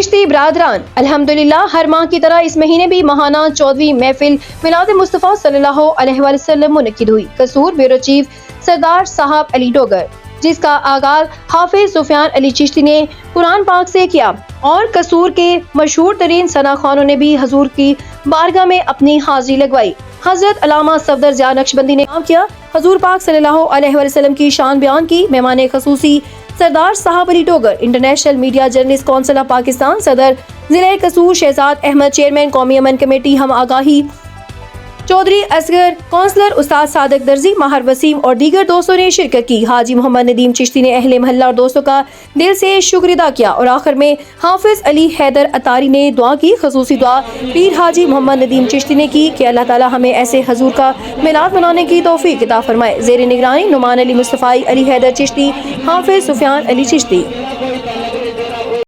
چشتی برادران الحمدللہ ہر ماہ کی طرح اس مہینے بھی ماہانہ 14ویں محفل میلاد مصطفیٰ صلی اللہ علیہ وسلم منعقد ہوئی۔ قصور بیورو چیف سردار صاحب علی ڈوگر، جس کا آغاز حافظ سفیان علی چشتی نے قرآن پاک سے کیا، اور قصور کے مشہور ترین ثنا خوانوں نے بھی حضور کی بارگاہ میں اپنی حاضری لگوائی۔ حضرت علامہ صفدر ضیاء نقشبندی نے کام کیا، حضور پاک صلی اللہ علیہ وسلم کی شان بیان کی۔ مہمان خصوصی Sardar Sahab Ali Dogar, international media journalist council of Pakistan, صدر ضلع قصور شہزاد احمد، چیئرمین قومی امن کمیٹی ہم آگاہی چودھری اصغر، کونسلر استاد صادق درزی، ماہر وسیم اور دیگر دوستوں نے شرکت کی۔ حاجی محمد ندیم چشتی نے اہل محلہ اور دوستوں کا دل سے شکر ادا کیا، اور آخر میں حافظ علی حیدر اتاری نے دعا کی۔ خصوصی دعا پیر حاجی محمد ندیم چشتی نے کی کہ اللہ تعالی ہمیں ایسے حضور کا میلاد منانے کی توفیق عطا فرمائے۔ زیر نگرانی نعمان علی مصطفی علی حیدر چشتی، حافظ سفیان علی چشتی۔